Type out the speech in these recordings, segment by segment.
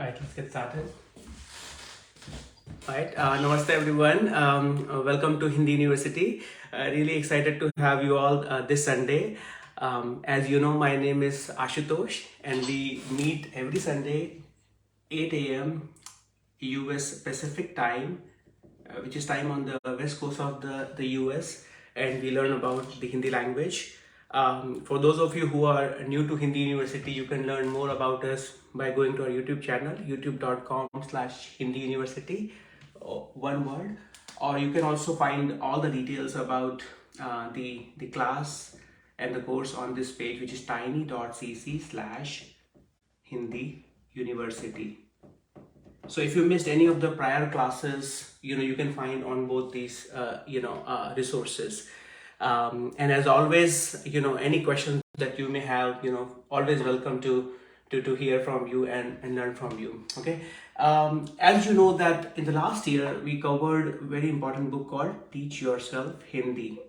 Alright, let's get started. Alright, namaste everyone. Welcome to Hindi University. Really excited to have you all this Sunday. As you know, my name is Ashutosh, and we meet every Sunday 8 a.m. US Pacific time, which is time on the west coast of the US, and we learn about the Hindi language. For those of you who are new to Hindi University, you can learn more about us by going to our YouTube channel, youtube.com/Hindi University, one word. Or you can also find all the details about the class and the course on this page, which is tiny.cc/Hindi University. So if you missed any of the prior classes, you can find on both these resources. And as always, any questions that you may have, always welcome to hear from you and learn from you. Okay. As you know that in the last year we covered a very important book called Teach Yourself Hindi.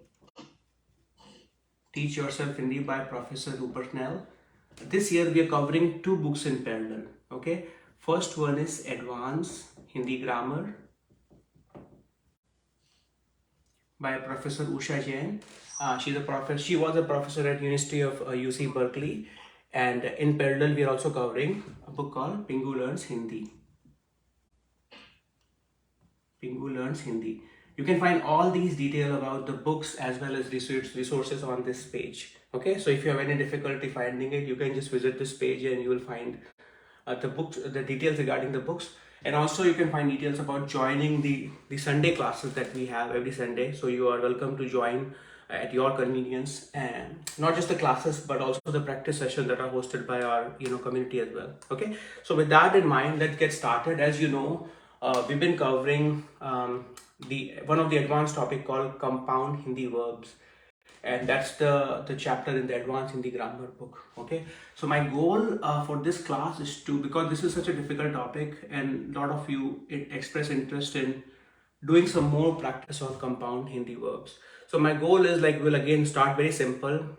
Teach Yourself Hindi by Professor Rupert Nell. This year we are covering two books in parallel. Okay. First one is Advanced Hindi Grammar by Professor Ashu Ji. She was a professor at University of UC Berkeley, and in parallel we are also covering a book called Pingu Learns Hindi. Pingu Learns Hindi. You can find all these details about the books as well as resources on this page. Okay, so if you have any difficulty finding it, you can just visit this page and you will find the books, the details regarding the books. And also you can find details about joining the Sunday classes that we have every Sunday. So you are welcome to join at your convenience, and not just the classes but also the practice sessions that are hosted by our community as well. Okay, so with that in mind, let's get started. As you know, we've been covering one of the advanced topic called compound Hindi verbs, and that's the chapter in the Advanced Hindi Grammar book. Okay, so my goal for this class is to, because this is such a difficult topic and a lot of you express interest in doing some more practice on compound Hindi verbs. So my goal is, like, we'll again start very simple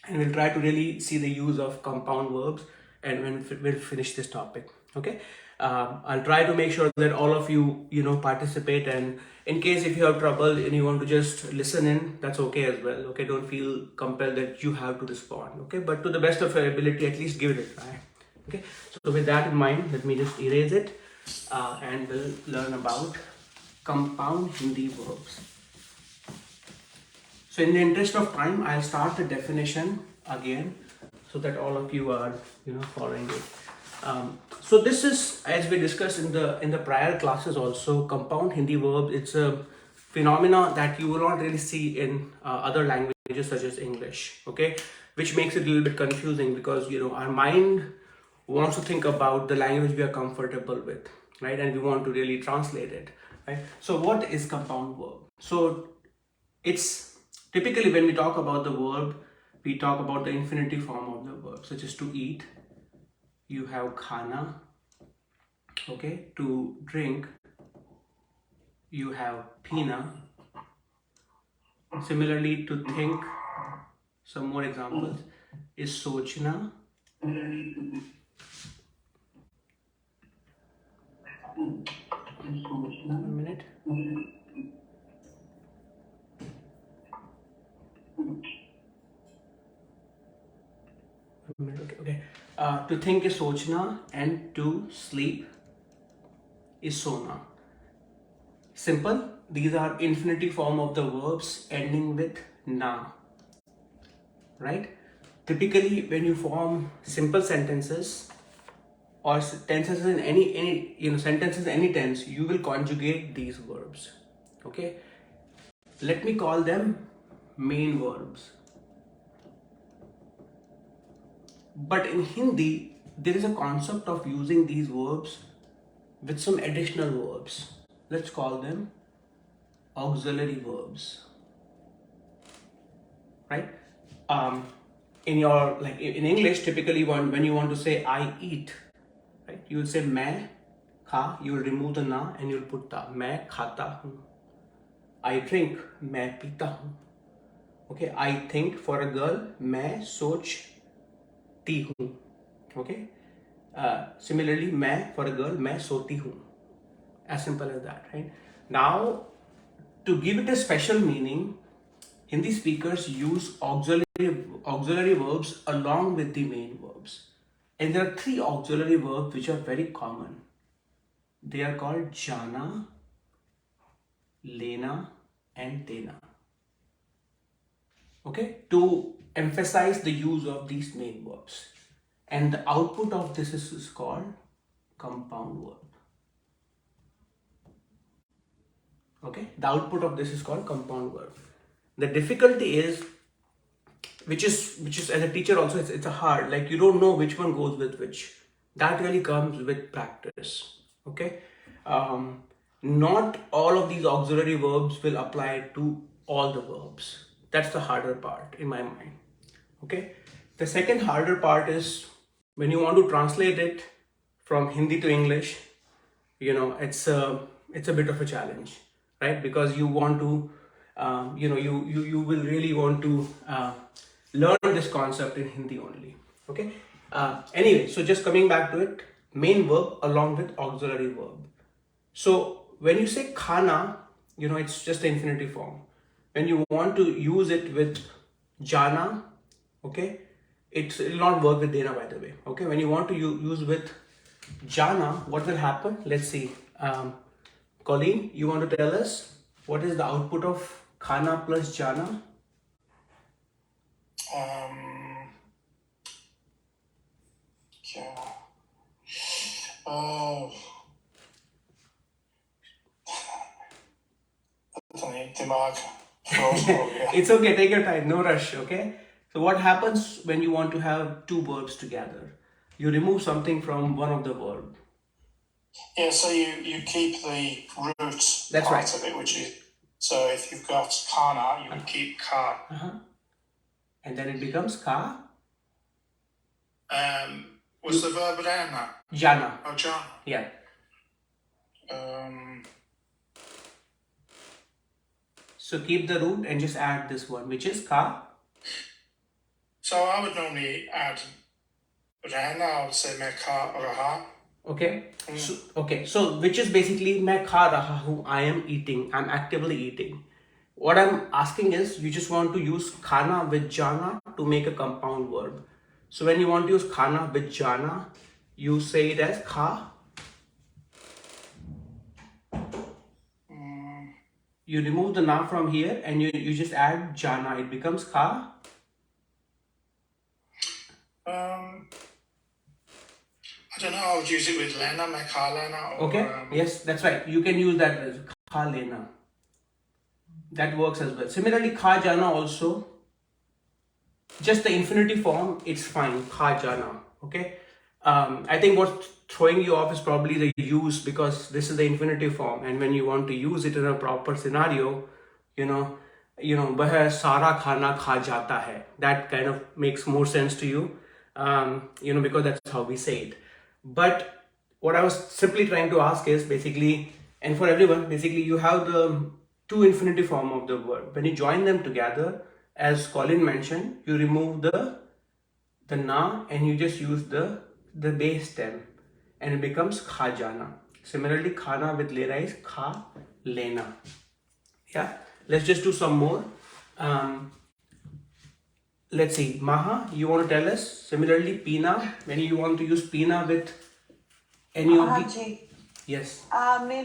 and we'll try to really see the use of compound verbs, and when we'll finish this topic. Okay, I'll try to make sure that all of you participate, and in case if you have trouble and you want to just listen in, that's okay as well. Okay, don't feel compelled that you have to respond. Okay, but to the best of your ability, at least give it a try. Okay, so with that in mind, let me just erase it and we'll learn about compound Hindi verbs. So in the interest of time, I'll start the definition again so that all of you are following it. So this is, as we discussed in the prior classes also, compound Hindi verbs. It's a phenomena that you will not really see in other languages such as English. Okay, which makes it a little bit confusing because our mind wants to think about the language we are comfortable with, right? And we want to really translate it, right? So what is compound verb? So it's typically, when we talk about the verb, we talk about the infinitive form of the verb, such as to eat, you have khana. Okay, to drink, you have pina. Similarly, to think, some more examples, is sochna. One minute. Okay. To think is sochna, and to sleep is sona. Simple. These are infinitive form of the verbs ending with na. Right? Typically, when you form simple sentences or tenses in any sentences, any tense, you will conjugate these verbs. Okay. Let me call them main verbs. But in Hindi, there is a concept of using these verbs with some additional verbs. Let's call them auxiliary verbs. Right? In English, typically when you want to say I eat, right? You will say main kha. You will remove the na and you will put ta. Main khata hu. I drink. Main pita hu. Okay. I think, for a girl, main soch hu. Okay, Similarly, मैं for a girl, मैं सोती हूँ. As simple as that, right? Now, to give it a special meaning, Hindi speakers use auxiliary verbs along with the main verbs. And there are three auxiliary verbs which are very common. They are called JAANA, LENA, and TENA. Okay, to emphasize the use of these main verbs. And the output of this is called compound verb. Okay, the output of this is called compound verb. The difficulty is, which is as a teacher also, it's a hard, like you don't know which one goes with which. That really comes with practice. Okay, not all of these auxiliary verbs will apply to all the verbs. That's the harder part in my mind. Okay, the second harder part is when you want to translate it from Hindi to English. It's a bit of a challenge, right? Because you want to you will really want to learn this concept in Hindi only. Okay, anyway, so just coming back to it, main verb along with auxiliary verb. So when you say khana, it's just the infinitive form. When you want to use it with jana, okay, it will not work with dena, by the way. Okay, when you want to use with jana, what will happen? Let's see. Colleen, you want to tell us what is the output of khana plus jana? Yeah. Oh. It's okay, take your time, no rush, okay? So what happens when you want to have two verbs together? You remove something from one of the verb. Yeah, so you keep the root That's part right. of it, which is, so if you've got kana, you would keep ka. And then it becomes ka. What's the verb jana? Jana. Oh, jana. Yeah. So keep the root and just add this one, which is ka. So I would normally add rana, I would say मैं खा रहा. Okay. So which is basically मैं खा रहा हूँ, I am eating, I'm actively eating. What I'm asking is, you just want to use khana with jana to make a compound verb. So when you want to use khana with jana, you say it as kha. You remove the na from here and you just add jana. It becomes kha. I don't know, I would use it with lena, मैं खा लेना. Okay, yes, that's right. You can use that as kha lena. That works as well. Similarly, kha jana also, just the infinitive form, it's fine, kha jana. Okay, I think what's throwing you off is probably the use, because this is the infinitive form, and when you want to use it in a proper scenario, वह सारा खाना खा जाता है. That kind of makes more sense to you, because that's how we say it. But what I was simply trying to ask is basically, and for everyone, basically you have the two infinitive form of the verb. When you join them together, as Colin mentioned, you remove the na and you just use the base stem, and it becomes kha jana. Similarly, khana with lena is kha lena. Yeah, let's just do some more. Let's see, Maha, you want to tell us? Similarly, pina, when you want to use pina with any of the... Yes. मैं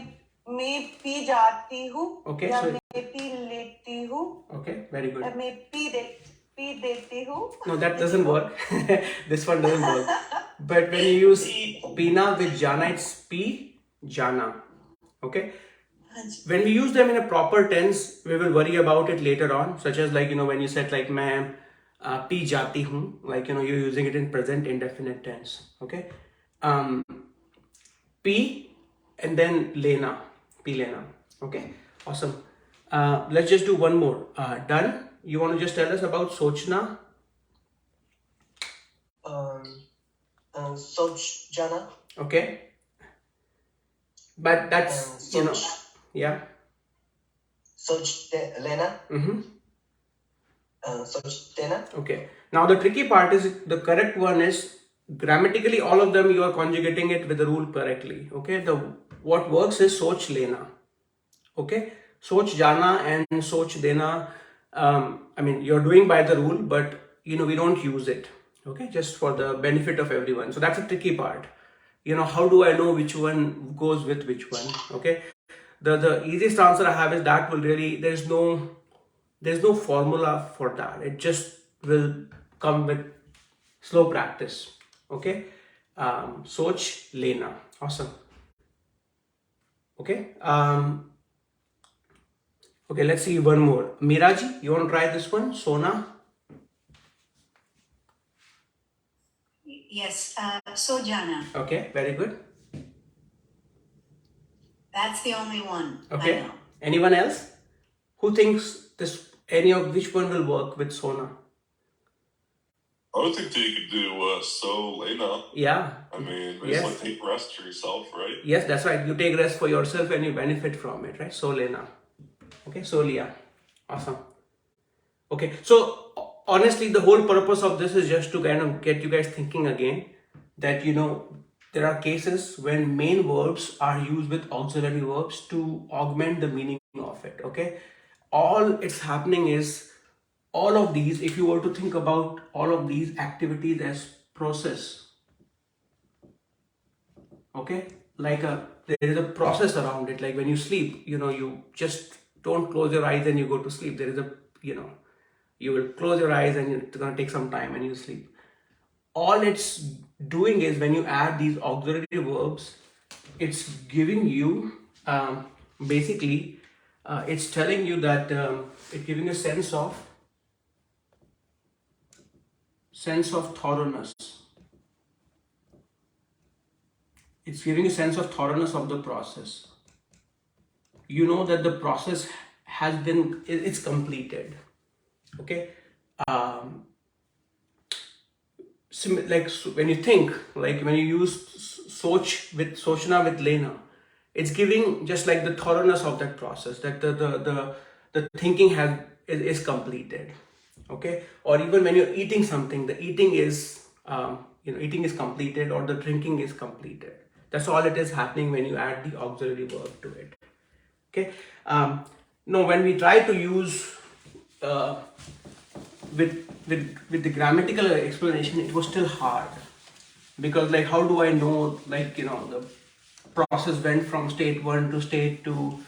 P जाती हूँ. Okay, या so मैं P लेती हूँ. Okay, very good. मैं P देती हूँ. No, that doesn't work. This one doesn't work. But when you use pina with jana, it's pi jana. Okay. When we use them in a proper tense, we will worry about it later on, such as like, when you said like मैं P जाती हूँ, like, you're using it in present indefinite tense. Okay. P and then lena, P lena. Okay. Awesome. Let's just do one more. Done. You want to just tell us about sochna? Soch jana. Okay. But that's, yeah. Soch lena. Soch tena. Okay. Now the tricky part is, the correct one is grammatically all of them you are conjugating it with the rule correctly. Okay, the what works is soch lena. Okay, soch jana and soch dena. I mean, you're doing by the rule, but we don't use it. Okay, just for the benefit of everyone. So that's a tricky part. How do I know which one goes with which one? Okay, the easiest answer I have is that will really there's no formula for that. It just will come with slow practice. Okay, soch lena. Awesome. Okay. Okay, let's see one more. Miraji, you want to try this one? Sona? Yes, so JAANA. Okay, very good. That's the only one Okay. I know. Anyone else? Who thinks which one will work with Sona? I would think that you could do so Lena. Yeah. I mean, it's Yes. like take rest for yourself, right? Yes, that's right. You take rest for yourself and you benefit from it, right? So Lena. Okay, Solia. Awesome. Okay, so honestly, the whole purpose of this is just to kind of get you guys thinking again that there are cases when main verbs are used with auxiliary verbs to augment the meaning of it. Okay, all it's happening is all of these, if you were to think about all of these activities as process, okay, like there is a process around it. Like when you sleep, you just don't close your eyes and you go to sleep. There is a you will close your eyes and it's going to take some time and you sleep. All it's doing is when you add these auxiliary verbs, it's giving you basically it's telling you that it's giving a sense of thoroughness. It's giving a sense of thoroughness of the process. You know that the process it's completed. Okay. Like when you think, like when you use sochna with lena, it's giving just like the thoroughness of that process, that the thinking is completed. Okay, or even when you're eating something, the eating is eating is completed, or the drinking is completed. That's all it is happening when you add the auxiliary verb to it. Okay. No, when we try to use with the grammatical explanation, it was still hard, because like how do I know, like the process went from state 1 to state 2.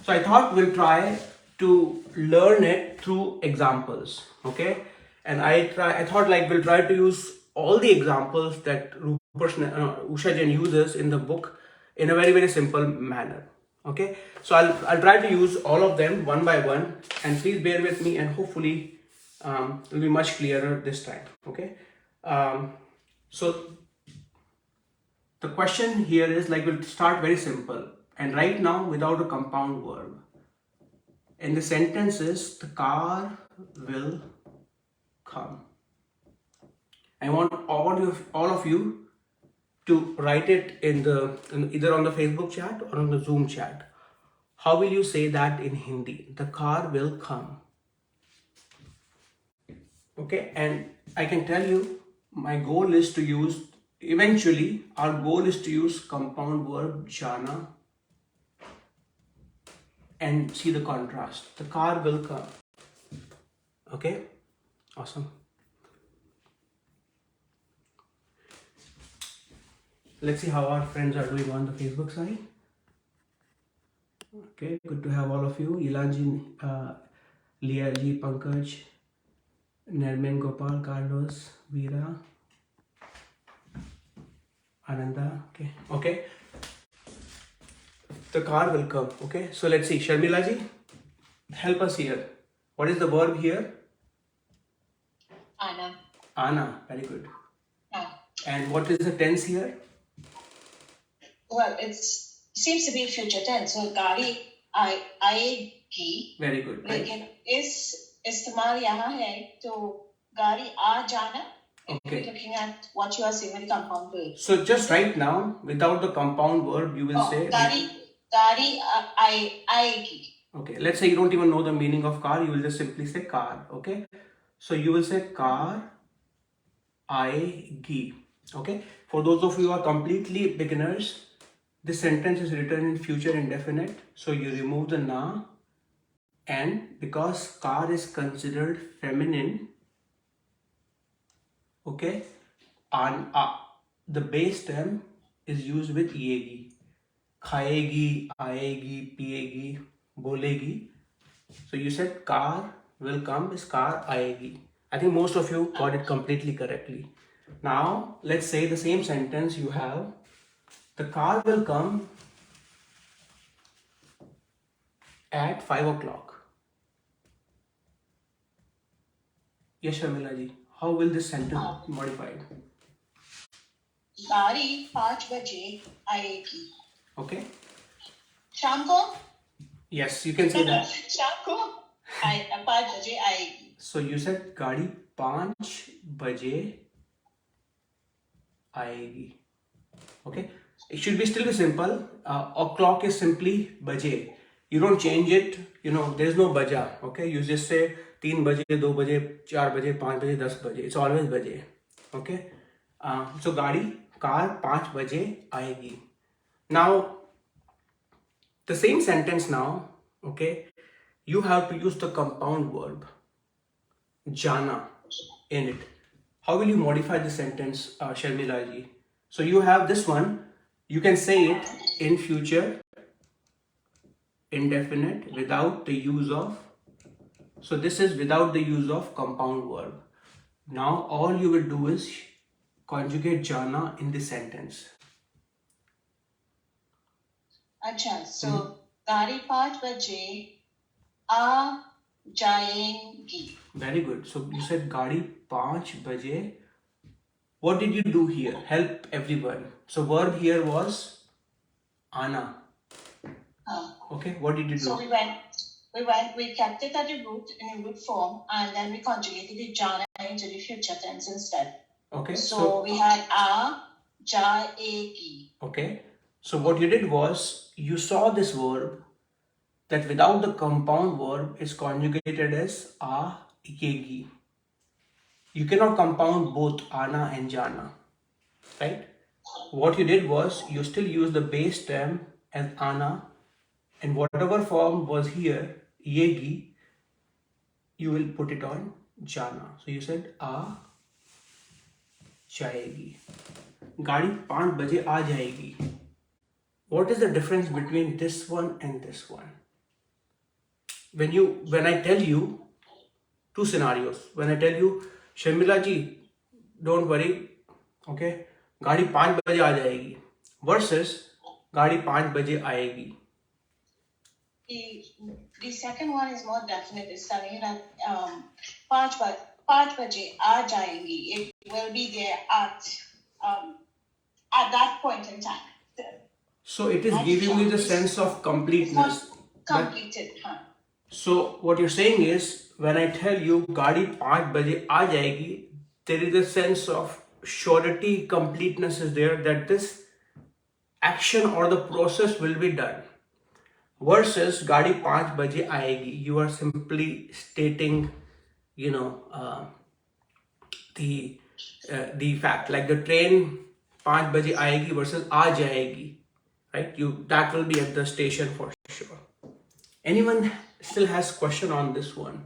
So I thought we'll try to learn it through examples. Okay, and I thought like we'll try to use all the examples that Usha Jain uses in the book in a very, very simple manner. Okay, so I'll try to use all of them one by one, and please bear with me, and hopefully it'll be much clearer this time. Okay, so the question here is like, we'll start very simple, and right now without a compound verb. And the sentence is, the car will come. I want all of you to write it either on the Facebook chat or on the Zoom chat. How will you say that in Hindi? The car will come. Okay, and I can tell you, my goal is to use, eventually our goal is to use compound verb JAANA and see the contrast. The car will come. Okay, awesome. Let's see how our friends are doing on the Facebook side. Okay, good to have all of you. Ilanji, Liaji, Pankaj, Nermin, Gopal, Carlos, Veera, Ananda. Okay. The car will come. Okay, so let's see. Sharmila ji, help us here. What is the verb here? Ana. Ana. Very good. Ah. And what is the tense here? Well, it seems to be future tense. So गाड़ी आएगी. Very good. Right. लेकिन इस्तेमाल यहाँ है तो गाड़ी आ जाना. Okay. Looking at what you are saying with compound verb. So just right now, without the compound verb, you will say गाड़ी आएगी. Okay, let's say you don't even know the meaning of car, you will just simply say car. Okay, so you will say car आएगी. Okay, for those of you who are completely beginners, this sentence is written in future indefinite. So you remove the na, and because car is considered feminine, okay, and the base term is used with egi. Khayegi, aayegi, piyegi, bolegi. So you said car will come is car aayegi. I think most of you got it completely correctly. Now let's say the same sentence you have. The car will come at 5 o'clock. Yes, Sharmila ji. How will this sentence be modified? गाड़ी 5 बजे आएगी. Okay. शाम को. Yes, you can say that. शाम को 5 बजे आएगी. So you said गाड़ी 5 बजे आएगी. Okay. It should be still be simple. O'clock is simply baje. You don't change it. You know, there's no baja. Okay. You just say 3 baje, 2 baje, 4 baje, 5 baje, 10 baje. It's always baje. Okay. So car 5 baje aayegi. Now, the same sentence now, okay, you have to use the compound verb JAANA in it. How will you modify the sentence, Sharmila ji? So you have this one. You can say it in future indefinite without the use of. So this is without the use of compound verb. Now all you will do is conjugate JAANA in this sentence. अच्छा, so गाड़ी 5 बजे आ जाएगी. Very good. So you said गाड़ी 5 बजे. What did you do here? Help everyone. So verb here was आना. Okay. What did you do? So we kept it at the root in a root form, and then we conjugated the jana into the future tense instead. Okay. So we had a jaegi. Okay. So what you did was you saw this verb that without the compound verb is conjugated as a yegi. You cannot compound both ana and jana, right? What you did was you still use the base term as ana, and whatever form was here, yegi, you will put it on jana. So you said a जाएगी. गाड़ी 5 बजे आ जाएगी. What is the difference between this one and this one? When I tell you two scenarios, when I tell you Sharmila ji, don't worry, okay, गाड़ी 5 बजे आ जाएगी versus गाड़ी 5 बजे आएगी. The second one is more definite. It's telling you that 5 बजे आ जाएंगी. It will be there at that point in time. So it is giving you the sense of completeness. Completed, huh? So what you're saying is, when I tell you गाड़ी 5 बजे आ जाएगी, there is a sense of surety, completeness is there that this action or the process will be done. Versus गाड़ी 5 बजे आएगी, you are simply stating, you know, the fact, like the train 5 बजे आएगी versus आ जाएगी, right? That will be at the station for sure. Anyone still has question on this one?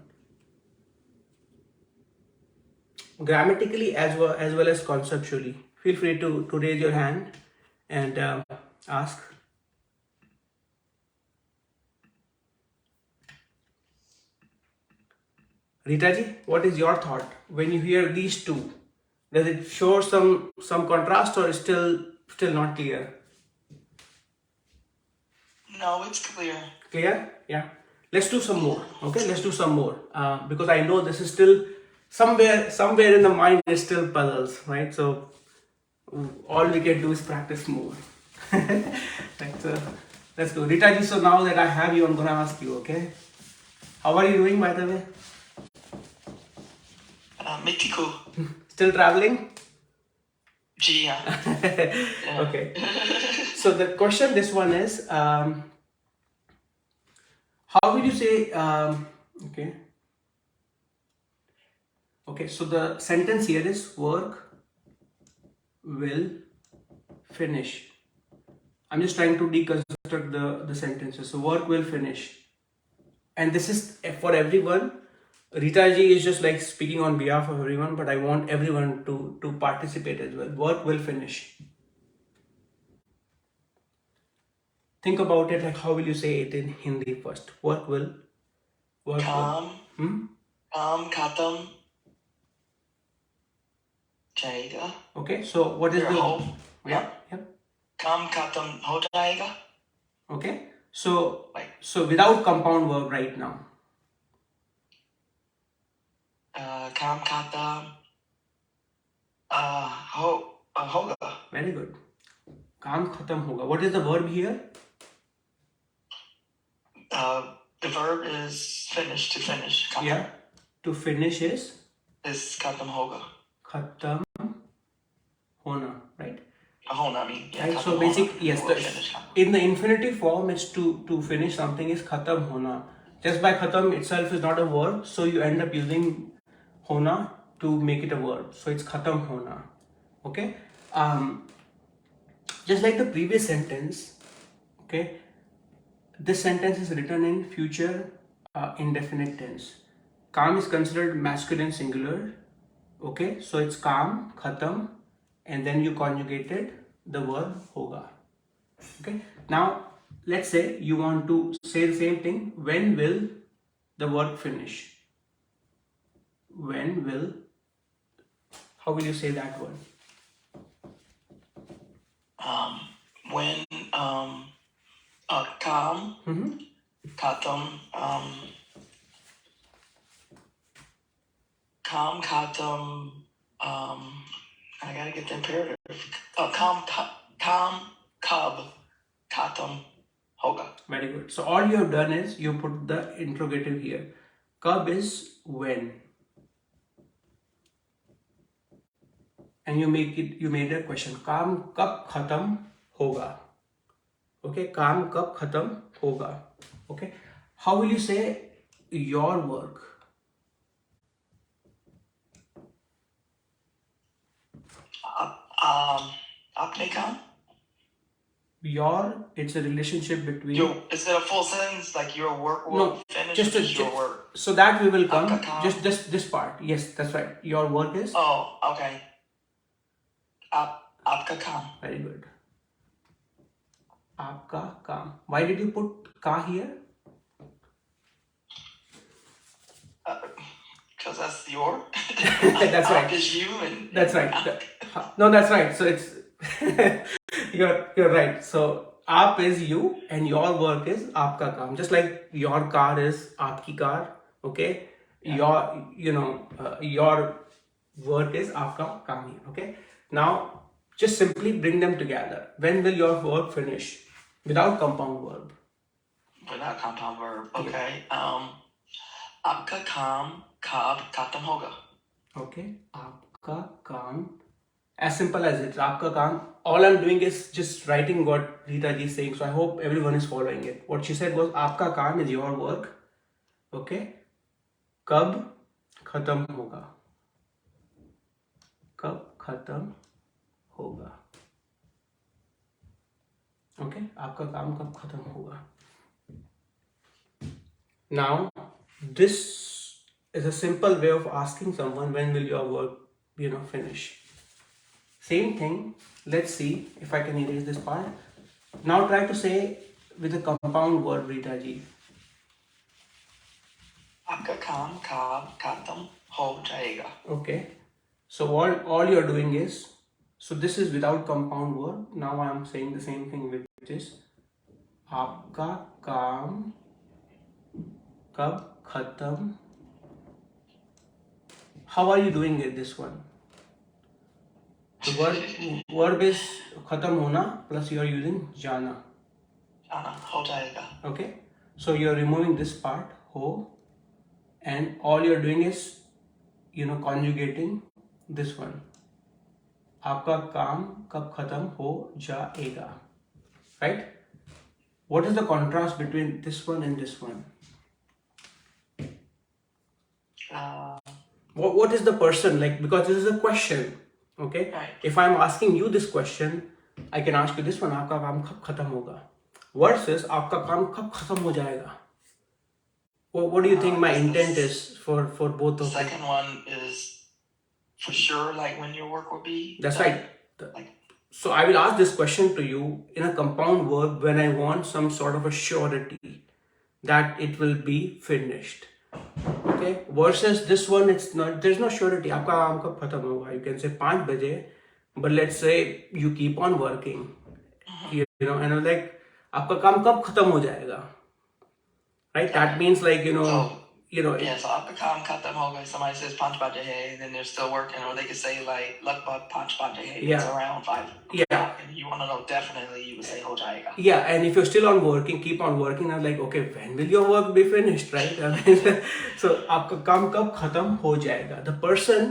Grammatically as well as conceptually, feel free to raise your hand and ask. Rita ji, what is your thought when you hear these two? Does it show some contrast or is still not clear? No, it's clear. Clear? Yeah. Let's do some more. Okay, let's do some more because I know this is still somewhere in the mind is still puzzles, right? So all we can do is practice more. Right, so let's go. Rita ji, so now that I have you, I'm gonna ask you. Okay, how are you doing, by the way? Mexico. Still traveling? Gia. Okay. So the question, this one is, how will you say, okay, so the sentence here is work will finish. I'm just trying to deconstruct the sentences. So work will finish. And this is for everyone. Rita ji is just like speaking on behalf of everyone, but I want everyone to participate as well. Work will finish. Think about it, like how will you say it in Hindi first? Work will. Kam Hmm? khatam jayega. Okay, so what is Your the... whole Yeah. kam khatam ho jayega. Okay, so Like without compound verb right now. kam khatam hoga. Very good. Kaam khatam hoga. What is the verb here? The verb is finish, to finish. Khatam Yeah. To finish is is khatam hoga. khatam hona, right? Hona, I mean. Yeah, Right. khatam So hona. basic, yes. Will finish. In the infinitive form, it's to finish something is khatam hona. Just by khatam itself is not a verb, so you end up using hona to make it a verb. So it's khatam hona. Okay. Just like the previous sentence. Okay. This sentence is written in future indefinite tense. Kaam is considered masculine singular. Okay, so it's kaam, khatam, and then you conjugated the verb hoga. Okay, now let's say you want to say the same thing. When will the work finish? When will, how will you say that word? When kam khatam kam khatam I gotta get the imperative. Kam kab khatam hoga. Very good. So all you have done is you put the interrogative here. Kab is when, and you made a question. काम कब खत्म होगा? Okay, काम कब खत्म होगा? Okay, how will you say your work? Apne kam. Your, it's a relationship between... Is it a full sentence? Like your work will No, finish? just your work. So that we will come. Aapka kaam. Just this part. Yes, that's right. Your work is... Oh, okay. Aapka kam. Very good. Aapka kaam. Why did you put ka here? Because that's your. That's right. Aap is you and. That's right. No, that's right. So it's you're right. So aap is you and your work is aapka kaam. Just like your car is aapki car. Okay. Yeah. Your work is aapka kaam here. Okay. Now just simply bring them together. When will your work finish? Without compound verb. Without compound verb. Okay. Aapka kam kab khatam hoga. Okay. Aapka kaam. As simple as it. Aapka kaam. All I'm doing is just writing what Rita ji is saying. So I hope everyone is following it. What she said was aapka kaam is your work. Okay. Kab khatam hoga. Kab khatam hoga. Okay. Aapka kaam kab khatam hoga. Now, this is a simple way of asking someone when will your work, finish. Same thing. Let's see if I can erase this part. Now try to say with a compound word, Rita ji. Aapka kam kab khatam ho jayega. Okay. So all you're doing is, so this is without compound word. Now I'm saying the same thing, which is aapka kaam kab khatam. How are you doing it, this one? The verb is khatam hona plus you are using JAANA. JAANA ho jayega. Okay. So you're removing this part, ho, and all you're doing is, conjugating this one. Aapka kaam kab khatam ho jaega. Right? What is the contrast between this one and this one? What is the person like? Because this is a question. Okay. Right. If I'm asking you this question, I can ask you this one. आपका काम कब खत्म होगा? Versus आपका काम कब खत्म हो जाएगा? What do you think my intent is for both The of you? second one is for sure, like when your work will be. That's done. right. Like, So I will ask this question to you in a compound verb when I want some sort of a surety that it will be finished. Okay. Versus this one, it's not. There's no surety. आपका काम कब खत्म होगा? You can say 5 बजे, but let's say you keep on working. You know, and I'm like, आपका काम कब खत्म हो जाएगा? Right. That means like So, you know. yeah, so आपका काम खत्म हो गया. Somebody says 5 baje hai, and then they're still working, or they could say like लगभग 5 baje hai. Yeah. It's around 5. Yeah. And you want to know definitely, you would say हो जाएगा. Yeah, and if you're still on working, keep on working. I'm like, okay, when will your work be finished, right? I mean, so आपका काम कब खत्म हो जाएगा? The person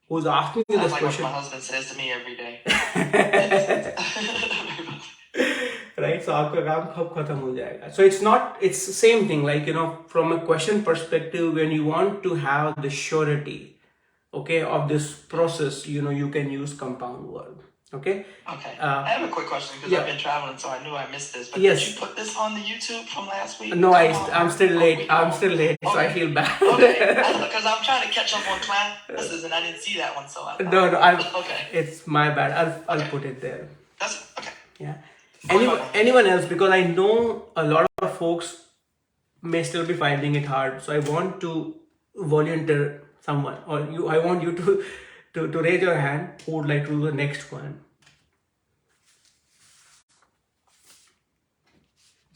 who's asking you That's this like question, what my husband says to me every day. right? So आपका काम कब खत्म हो जाएगा? So it's the same thing. Like from a question perspective, when you want to have the surety, okay, of this process, you can use compound verb. Okay. Okay. I have a quick question because yeah. I've been traveling, so I knew I missed this. But Yes. did you put this on the YouTube from last week? No, Come on. I'm still late. Oh, I'm still late, so I okay. feel bad. Okay, because I'm trying to catch up on classes and I didn't see that one, so I thought, No, okay. It's my bad. I'll put it there. That's okay. Yeah. Anyone else? Because I know a lot of folks may still be finding it hard. So I want to volunteer someone, or you. I want you to raise your hand who would like to do the next one.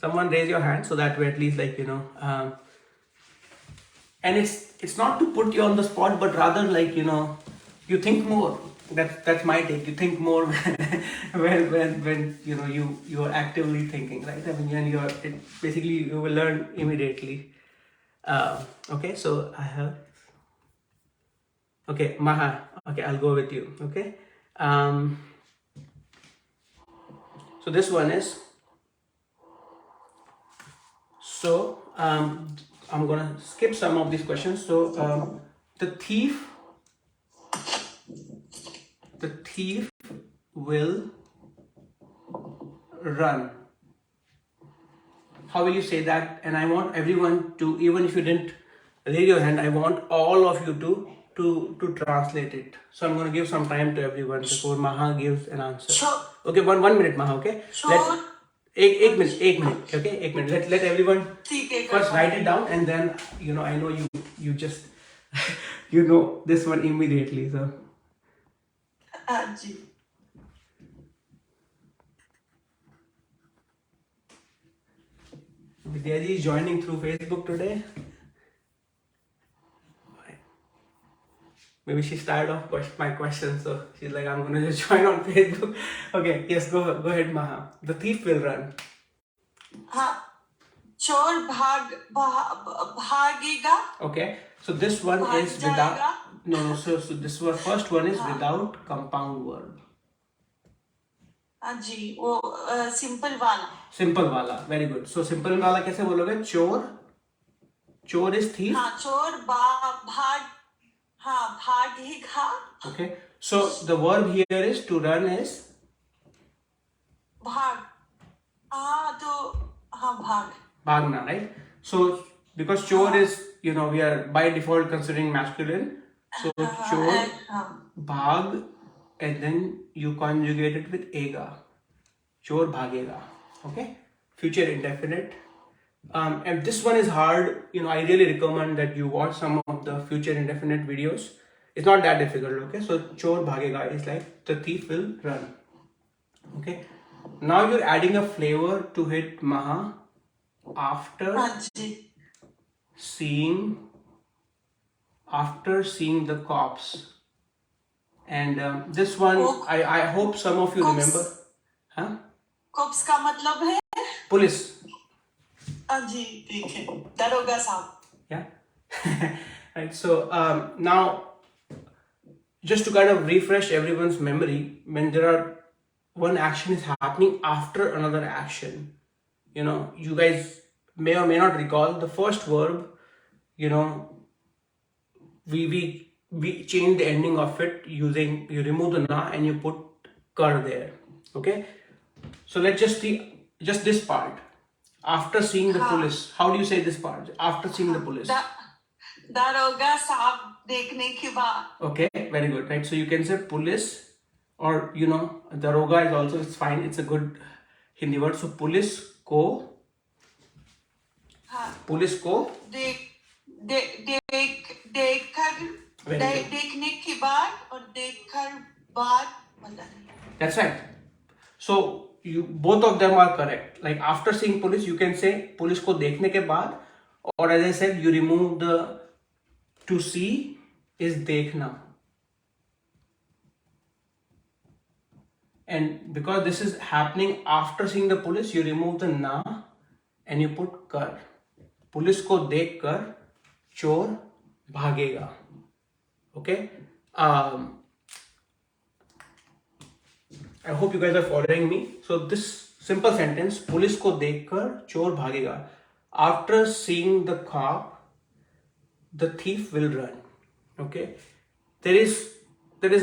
Someone raise your hand so that way at least and it's not to put you on the spot, but rather you think more. That's my take. You think more when you are actively thinking, right? I mean, when basically you will learn immediately. Okay, so I have. Okay, Maha. Okay, I'll go with you. Okay. So this one is. So I'm gonna skip some of these questions. So the thief will run. How will you say that? And I want everyone to, even if you didn't raise your hand, I want all of you to translate it. So I'm gonna give some time to everyone before Maha gives an answer. Sure. Okay, one minute, Maha. Okay. Sure. एक minute. Okay, एक minute. Let everyone ठीक है, first write it down, and then I know you just this one immediately. So हाँ जी. Vidyaji is joining through Facebook today. Maybe she's tired of my questions, so she's like, I'm gonna just join on Facebook. Okay, yes, go ahead, Maha. The thief will run. हाँ. चोर भागेगा. Okay, so this one भाग is without. जाएगा. No. So this one, first one is without compound verb. हाँ जी, वो simple वाला. Simple वाला, very good. So simple वाला कैसे बोलोगे? चोर is thief. हाँ, चोर भागेगा. Okay, so the verb here is to run is भाग. भाग. bhagna, right? So because chor is, we are by default considering masculine. So chor, bhag, and then you conjugate it with ega. Chor bhagega. Okay? Future indefinite. And this one is hard. I really recommend that you watch some of the future indefinite videos. It's not that difficult. Okay? So chor bhagega is like the thief will run. Okay? Now you're adding a flavor to it, Maha, after seeing the cops. And this one, I hope some of you remember. Huh? Cops का मतलब है? Police. हाँ जी, ठीक है. दरोगा साहब. Yeah. Right. So now, just to kind of refresh everyone's memory, when one action is happening after another action, you guys may or may not recall the first verb. We we change the ending of it using, you remove the na and you put kar there. Okay, so let's just see just this part. After seeing the हाँ. police, how do you say this part? After seeing the police. दारोगा साहब देखने के बाद. Okay, very good, right? So you can say police, or you know, daroga is also, it's fine, it's a good Hindi word. So police ko, हाँ. police ko, Very good. देखने के बाद और देखकर बाद पता नहीं. That's right. So you, both of them are correct. Like after seeing police, you can say police ko dekhne ke baad, or as I said, you remove the to see is dekhna. And because this is happening after seeing the police, you remove the na and you put kar. Police ko dekh kar chor bhagega. Okay. I hope you guys are following me. So this simple sentence, police ko dekhkar chor bhagega. After seeing the cop, the thief will run. Okay. There is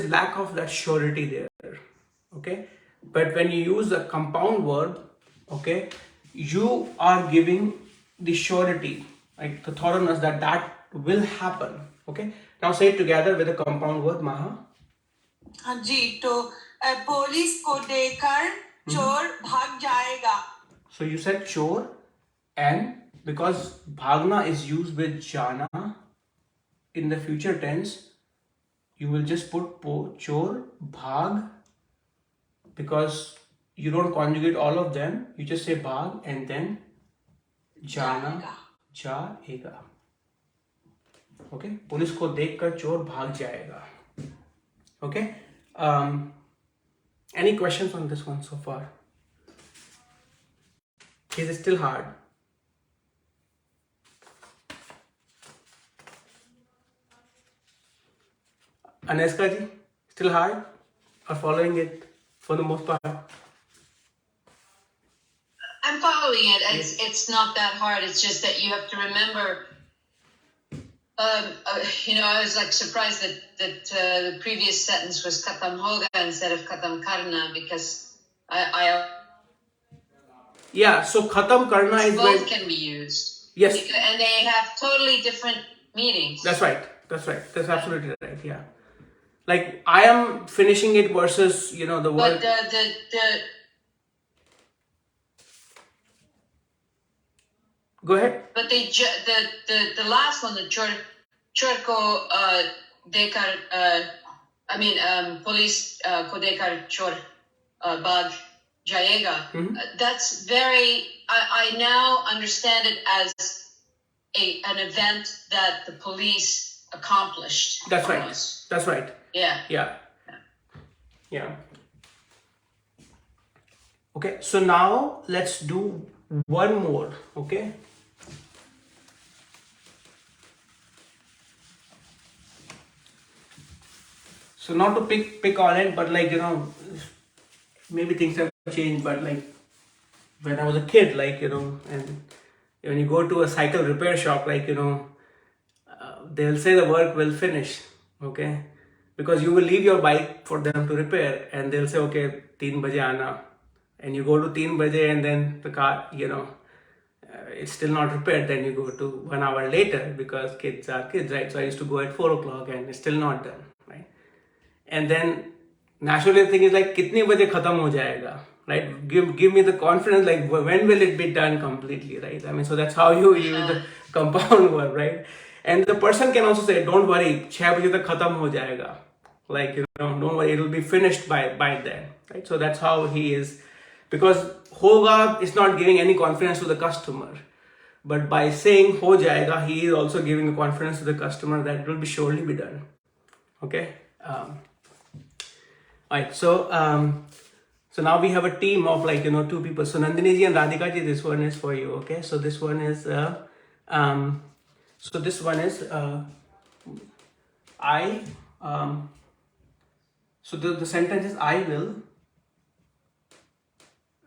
lack of that surety there. Okay. But when you use a compound verb, okay, you are giving the surety, like the thoroughness that will happen. Okay. Now say it together with a compound verb, Maha. हाँ जी, तो police को देखकर चोर भाग जाएगा. So you said chor, and because bhagna is used with jana in the future tense, you will just put chor bhag, because you don't conjugate all of them. You just say bhag and then jana jaega. Okay, police को देखकर चोर भाग जाएगा. Okay. Any questions on this one so far? Is it still hard? Aneska ji, still hard? Or following it for the most part? I'm following it. It's not that hard. It's just that you have to remember. I was like surprised that the previous sentence was katam hoga instead of katam karna, because I Yeah, so khatam karna is both when, can be used. yes, And they have totally different meanings. that's right. That's absolutely right. Yeah, like I am finishing it versus the But word. Go ahead. But the last one, the chorko dekar, police ko dekar chor bag jayega. That's very. I now understand it as an event that the police accomplished. That's right. almost. That's right. Yeah. Yeah. Okay, so now let's do one more. Okay. So not to pick on it, but maybe things have changed. But like when I was a kid, and when you go to a cycle repair shop, they'll say the work will finish, okay? Because you will leave your bike for them to repair, and they'll say, okay, 3 baje aana, and you go to 3 baje, and then the car, it's still not repaired. Then you go to 1 hour later, because kids are kids, right? So I used to go at 4 o'clock, and it's still not done, right? And then naturally the thing is like, kitne baje khatam ho jayega, right? Give me the confidence, like when will it be done completely, right? I mean, so that's how you use the compound verb, right? And the person can also say, don't worry, 6 baje tak khatam ho jayega. Like, don't worry, it will be finished by then, right? So that's how he is, because hoga is not giving any confidence to the customer. But by saying ho jayega, he is also giving the confidence to the customer that it will be surely be done. Okay? Alright, so now we have a team of 2 people. So Nandini ji and Radhika ji, this one is for you. Okay, so this one is I. So the sentence is, I will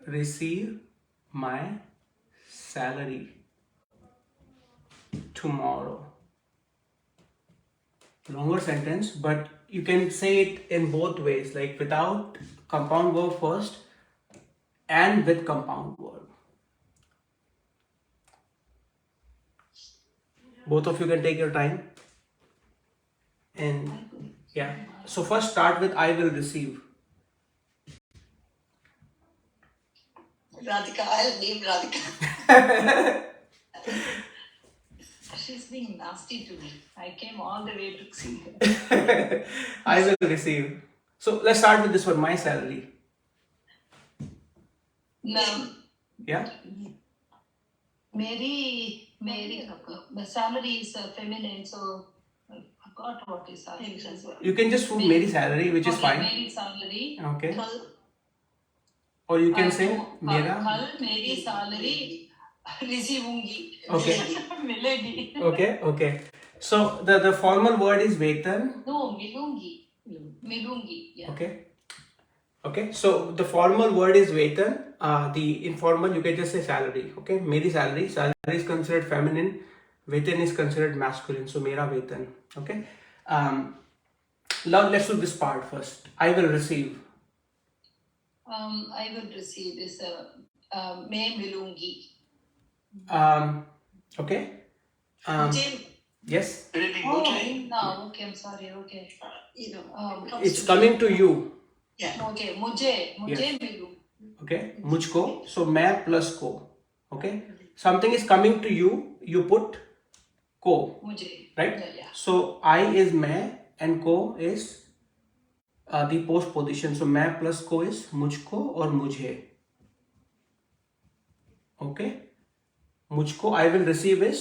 receive my salary tomorrow. longer sentence, but you can say it in both ways, like without compound verb first and with compound verb. Both of you can take your time. And yeah, so first start with I will receive. Radhika, I'll name Radhika. She's being nasty to me. I came all the way to see her. I will receive. So let's start with this one, my salary. No, Yeah. Mary, the salary is feminine, so I forgot what is salary as well. You can just put Mary salary, which is Okay, fine. Mary salary. Okay. Kal, Or you can say Mera. कल मेरी salary रिसीवूंगी. Okay. मिलेगी. Okay. So the formal word is vetan. No, मिलूंगी. मिलूंगी. Yeah. Okay. So the formal word is vetan. The informal you can just say salary. Okay. Meri salary. Salary is considered feminine. Vetan is considered masculine. So mera vetan. Okay. Now let's do this part first. I will receive. I would receive is मैं मिलूंगी. Okay. Mujhe, Yes. will it be Oh, Mujhe? no, okay, I'm sorry, okay. You know, it comes It's to coming to you. Yeah. Okay, मुझे मिलूं. Okay. Mujhko. So मैं plus ko. Okay. Something is coming to you. You put ko. मुझे. Right? Yeah. So I is मैं and ko is the post position. So मैं plus ko is मुझको और मुझे. Okay. मुझको I will receive is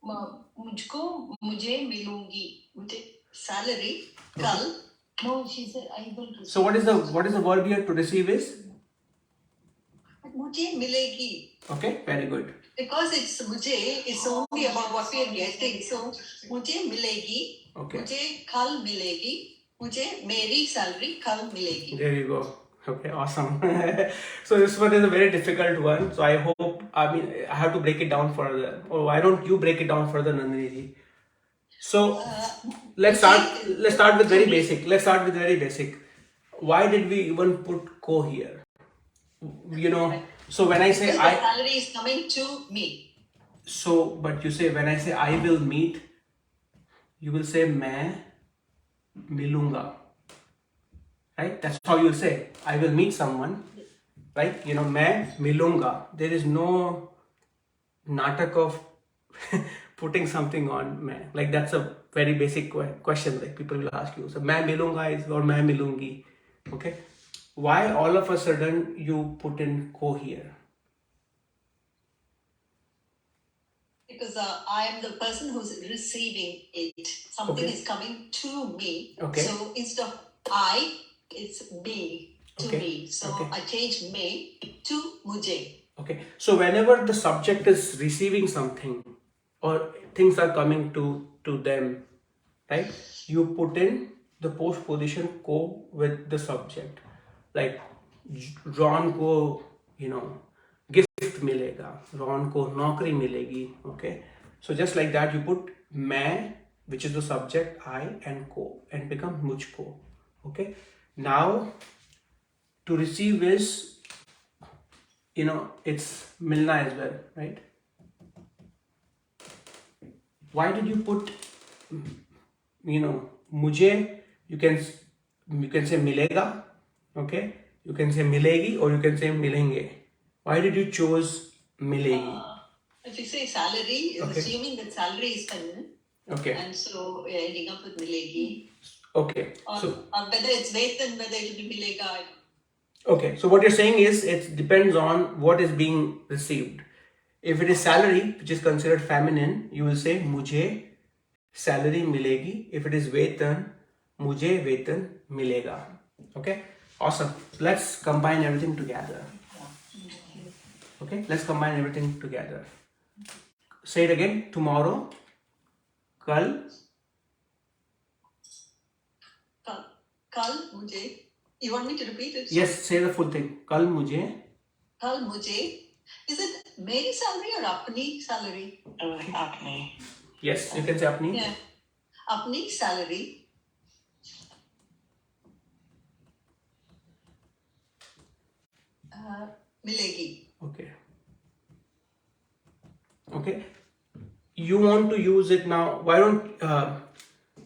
मुझको मुझे मिलूंगी. Mujhe salary, kal, No, she said I will receive. so what is the verb here to receive is? mujhe milegi. Okay, very good. Because it's mujhe, it's only about what we are getting. So, mujhe milegi, Okay. mujhe kal milegi, mujhe meri salary kal milegi. There you go. Okay, awesome. So this one is a very difficult one. So I have to break it down further. Or why don't you break it down further, Nandini ji? So let's start with very basic. Why did we even put ko here? So when I say Because the salary is coming to me. but you say when I say I will meet, you will say मैं मिलूंगा. Right? That's how you say. I will meet someone. Right? मैं मिलूंगा. There is no natak of putting something on मैं. Like that's a very basic question. Like people will ask you. So मैं मिलूंगा is or मैं मिलूंगी. Okay? Why all of a sudden you put in ko here? Because I am the person who's receiving it. Something Okay. is coming to me. Okay. So instead of I, it's me to Okay. me. So Okay. I change me to mujhe. Okay. So whenever the subject is receiving something or things are coming to them, right? You put in the post position ko with the subject. Like Ron ko, gift मिलेगा. Ron को नौकरी मिलेगी. Okay. So just like that, you put मैं, which is the subject, I and ko, and become मुझको. Okay. Now to receive is, it's milna as well, right? Why did you put, मुझे? You can say मिलेगा. Okay. You can say मिलेगी or you can say मिलेंगे. Why did you choose मिलेगी? If you say salary, Okay. assuming that salary is feminine, Okay. and so we're ending up with milegi. Okay. Or, So or whether it's vetan, whether it will be milega. I don't know. okay. So what you're saying is it depends on what is being received. If it is salary, which is considered feminine, you will say मुझे salary मिलेगी. If it is वेतन, मुझे वेतन मिलेगा. Okay. Awesome. Let's combine everything together. Okay. Let's combine everything together. Say it again. Tomorrow. कल. Kal mujhe. You want me to repeat it? Yes. Say the full thing. कल मुझे. Kal mujhe. Is it Mary salary or apni salary? Yes. You can say अपनी. Yeah. अपनी salary मिलेगी. Okay. Okay. You want to use it now. Why don't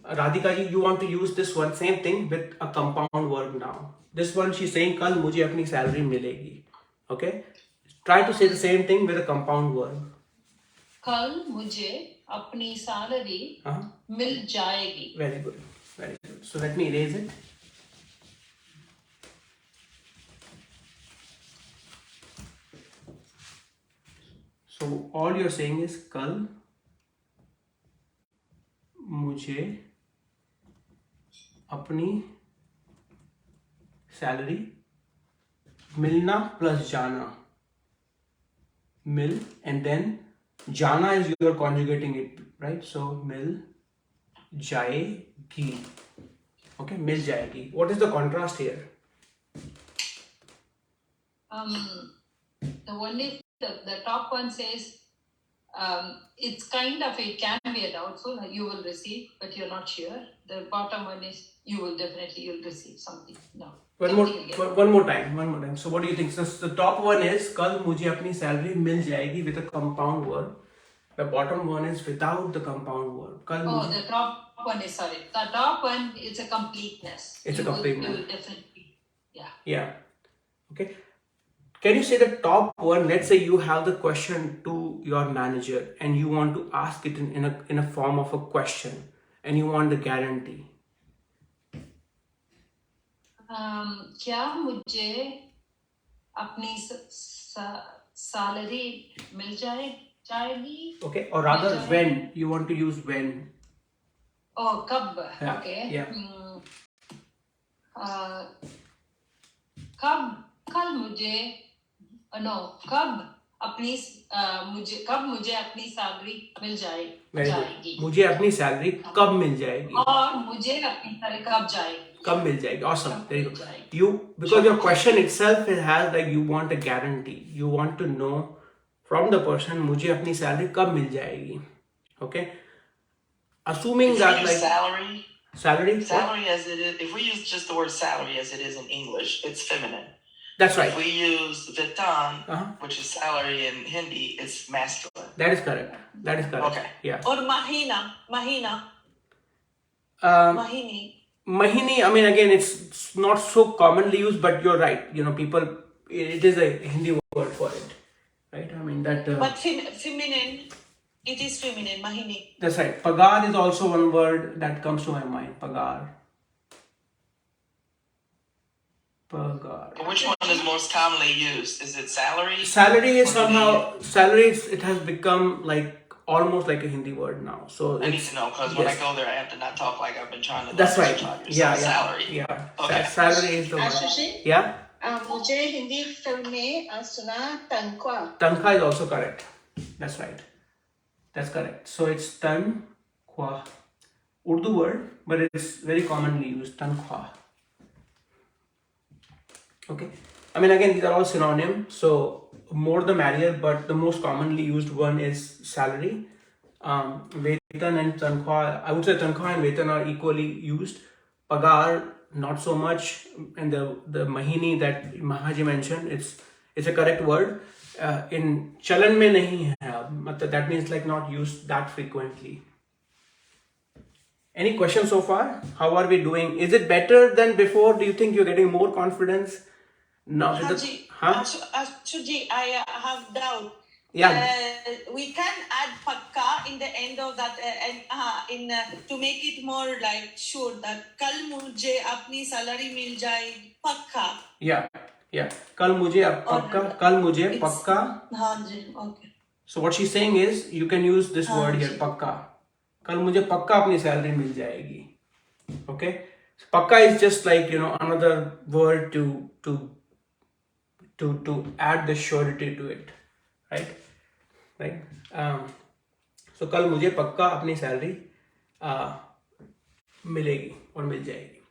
Radhika ji, you want to use this one same thing with a compound verb now. This one she's saying कल मुझे अपनी salary मिलेगी. Okay. Try to say the same thing with a compound verb. कल मुझे अपनी salary मिल जाएगी. Very good. Very good. So let me erase it. So all you're saying is कल मुझे अपनी सैलरी मिलना प्लस जाना मिल and then जाना is you're conjugating it, right? So मिल जाएगी. Okay, मिल जाएगी. What is the contrast here? The one is the top one says it's kind of, it can be a doubtful, you will receive, but you're not sure. The bottom one is you'll receive something. No. One more time. So what do you think? So the top one is कल मुझे अपनी salary मिल जाएगी with a compound verb. The bottom one is without the compound verb. The top one is, sorry. The top one, it's a completeness. It's a completeness. You will definitely, yeah. Yeah. Okay. Can you say the top one? Let's say you have the question to your manager and you want to ask it in a form of a question and you want the guarantee. क्या मुझे अपनी salary मिल जाएगी? Okay. Or rather, when you want to use when. Oh, कब? Yeah. Okay. Yeah. कल मुझे कब मुझे अपनी सैलरी मिल जाएगी. मुझे अपनी सैलरी कब मिल जाएगी. और मुझे अपनी सैलरी कब मिल जाएगी. Awesome. There you go. Because your question itself has like you want a guarantee. You want to know from the person मुझे अपनी सैलरी कब मिल जाएगी. Okay. Assuming if that we use like salary as it is, if we use just the word salary as it is in English, it's feminine. That's right. If we use vetan, which is salary in Hindi, it's masculine. That is correct. Okay. Yeah. और महीना Mahini, I mean, again, it's not so commonly used, but you're right. You know, people, it is a Hindi word for it, right? I mean, that. But feminine, it is feminine, mahini. That's right. Pagar is also one word that comes to my mind. Pagar. Which one is most commonly used? Is it salary? Salary is it has become like almost like a Hindi word now. So I need to know because when I go there, I have to not talk like I've been trying to. That's right. Yeah. Salary. Yeah. Okay. Salary is the word. Ashu Ji? Yeah. मुझे Hindi film में सुना तनख्वाह. Tankha is also correct. That's right. That's correct. So it's tankwa. Urdu word, but it's very commonly used. Tankwa. Okay. I mean, again, these are all synonyms. So more the merrier, but the most commonly used one is salary. Vetan and tankwa. I would say tankwa and vetan are equally used. Pagar, not so much. And the mahini that Mahaji mentioned, it's a correct word. In chalan mein nahi hai. That means like not used that frequently. Any questions so far? How are we doing? Is it better than before? Do you think you're getting more confidence? No. Ashu Ji, I have doubt. Yeah. We can add pakka in the end of that to make it more like sure that kal mujhe apni salary mil jayegi pakka. Yeah. Kal mujhe pakka. हाँ जी, okay. So what she's saying is you can use this word here, pakka. Kal mujhe pakka apni salary mil jayegi. Okay. So pakka is just like, another word to add the surety to it. Right. So kal mujhe pakka apni salary milegi or mil jayegi.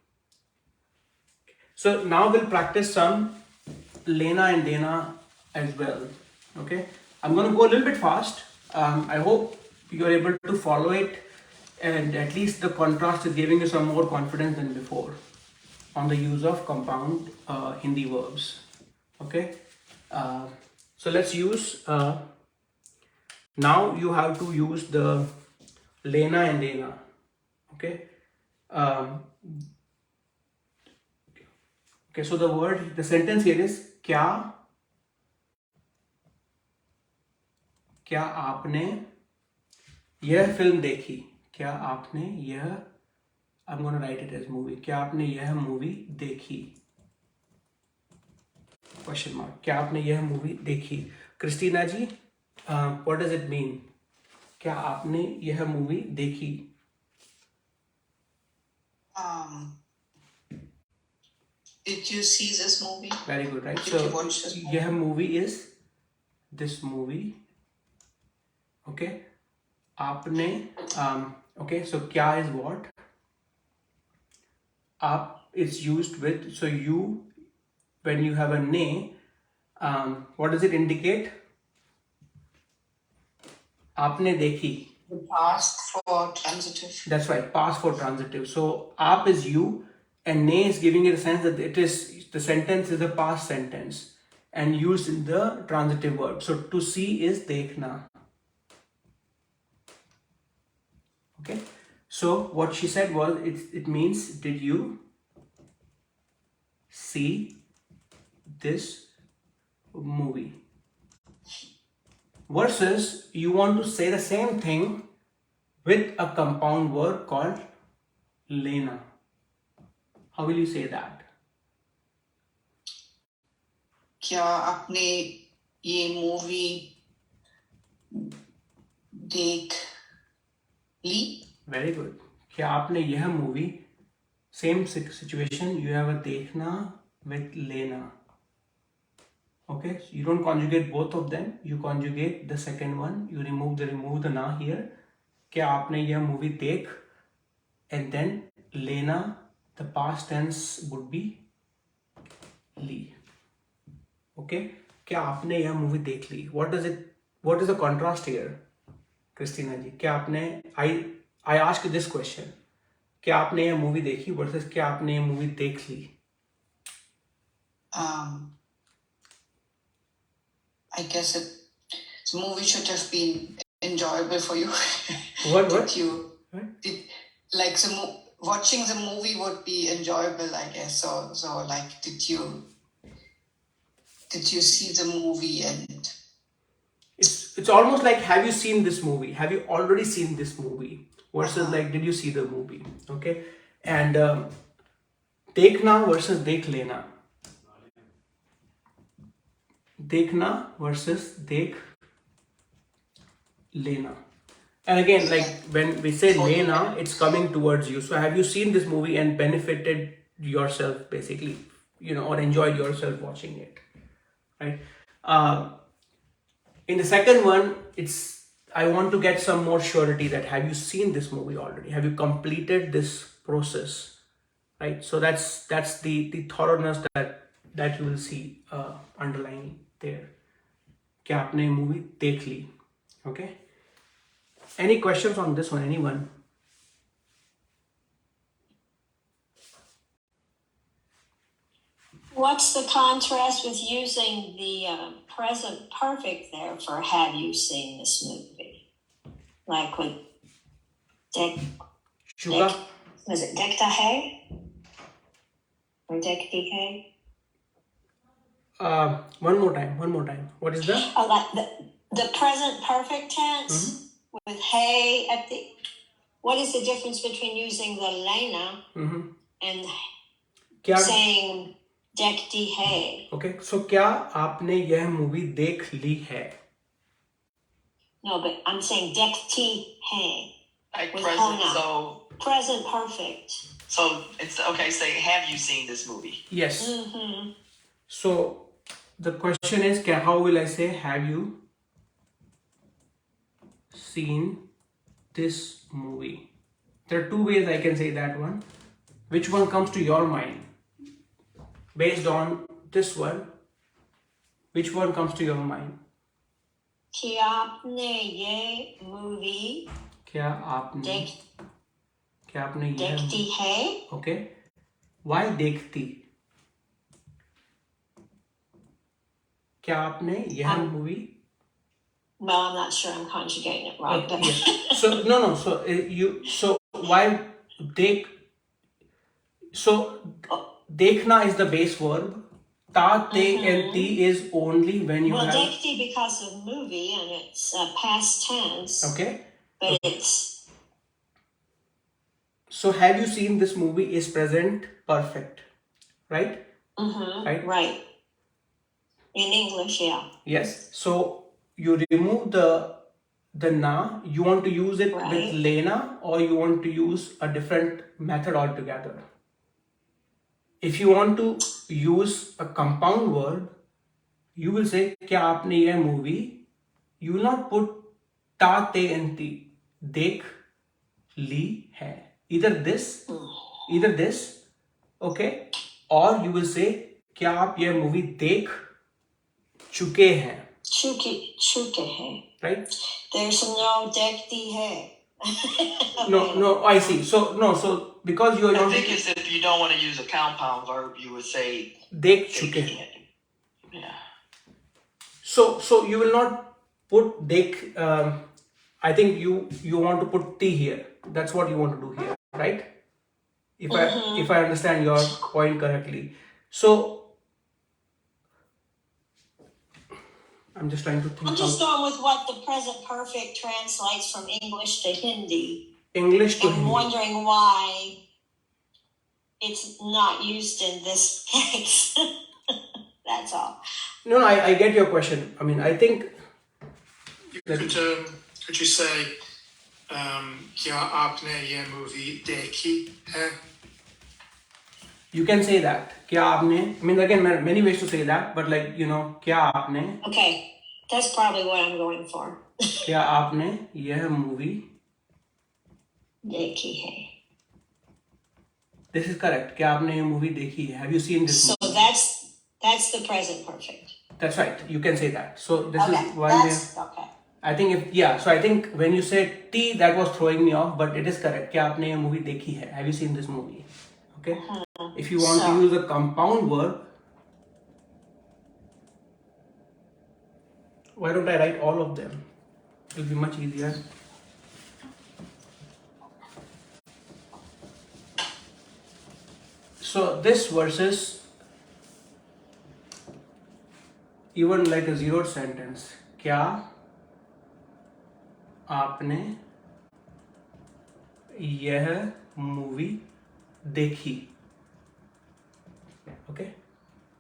So now we'll practice some lena and dena as well. Okay. I'm going to go a little bit fast. I hope you're able to follow it and at least the contrast is giving you some more confidence than before on the use of compound Hindi verbs. Okay, so let's use now you have to use the lena and dena. Okay, okay, so the sentence here is क्या आपने यह film देखी? क्या आपने यह, I'm gonna write it as movie. क्या आपने यह मूवी देखी? Question mark. क्या आपने यह मूवी देखी? Christina ji, what does it mean? क्या आपने यह मूवी देखी? Did you see this movie? Very good, right? Did So you watch this movie? यह movie is this movie. Okay. आपने okay, so क्या is what? Up is used with, so you, when you have a ne, what does it indicate? आपने देखी. The past for transitive. That's right, past for transitive. So aap is you, and ne is giving it a sense that it is, the sentence is a past sentence and used in the transitive verb. So to see is dekhna. Okay, so what she said was, it means, did you see this movie? Versus you want to say the same thing with a compound verb called lena. How will you say that? क्या आपने ये movie देख ली? Very good. क्या आपने यह movie, same situation, you have a dekhna with lena. Okay, so you don't conjugate both of them, you conjugate the second one, you remove the na here. क्या आपने यह movie देख, and then lena, the past tense would be Lee. Okay, क्या आपने यह movie देख ली? What is the contrast here, Christina ji? क्या आपने, I ask you this question. क्या आपने यह movie देखी versus क्या आपने यह movie देख ली? I guess the movie should have been enjoyable for you. What? Like watching the movie would be enjoyable, I guess. So like, did you see the movie? And It's almost like, have you seen this movie? Have you already seen this movie? Versus like, did you see the movie? Okay, and dekhna versus dekh lena. Dekhna versus dekh lena. And again, like when we say lena, it's coming towards you. So have you seen this movie and benefited yourself, basically, or enjoyed yourself watching it, right? In the second one, I want to get some more surety that have you seen this movie already? Have you completed this process, right? So that's the thoroughness that you will see underlying there. क्या आपने movie देख ली? Okay. Any questions on this one? Anyone? What's the contrast with using the present perfect there for have you seen this movie? Like with Shuka? was it Dektahe? Or Dekdike? One more time. What is the? Oh, like the present perfect tense with hey at the. What is the difference between using the lena and क्या? saying dekti hey? Okay, so क्या आपने यह movie देख ली है? No, but I'm saying dekti hey. like With present, hona. so Present perfect. it's okay. Say, have you seen this movie? Yes. Mm-hmm. So the question is, how will I say have you seen this movie? There are two ways I can say that one. Which one comes to your mind? Based on this one, which one comes to your mind? कि आपने ये movie क्या आपने देखती है. Okay. Why देखती? क्या आपने यह movie? Well, I'm not sure I'm conjugating it right, but Yeah. So no. So why देख? So देखना is the base verb. Ta, te, and ti is only when you well, have. dekti because of movie and it's past tense. Okay. But it's So have you seen this movie is present perfect, right? right. In English, yeah. Yes. So you remove the na. You want to use it Right. with lena, or you want to use a different method altogether. If you want to use a compound word, you will say क्या आपने यह movie. You will not put ta, te, and ti. देख ली है. Either this, okay, or you will say क्या आप यह movie देख चुके हैं. Chuke hai. Right? There's no dekti hai. No, I see. So because you are I not think it's if you don't want to use a compound verb, you would say देख चुके हैं. Yeah. So you will not put देख. I think you want to put t here. That's what you want to do here, right? If I understand your point correctly. So I'm just trying to think. I'm just going with what the present perfect translates from English to Hindi. English to I'm Hindi. wondering why it's not used in this case. That's all. No, I get your question. I mean, I think Could you say क्या आपने ये movie देखी है? you can say that. क्या आपने? I mean, again, many ways to say that, but like क्या आपने? Okay, that's probably what I'm going for. क्या आपने यह movie? देखी है. This is correct. क्या आपने यह movie देखी है? Have you seen this So movie? that's the present perfect. That's right. You can say that. So this Okay, is one way. okay. I think so I think when you say T, that was throwing me off, but it is correct. क्या आपने ये movie देखी है? Have you seen this movie? Okay. If you want to use a compound verb, why don't I write all of them? It will be much easier. So this versus even like a zeroed sentence. क्या आपने यह movie देखी? Okay,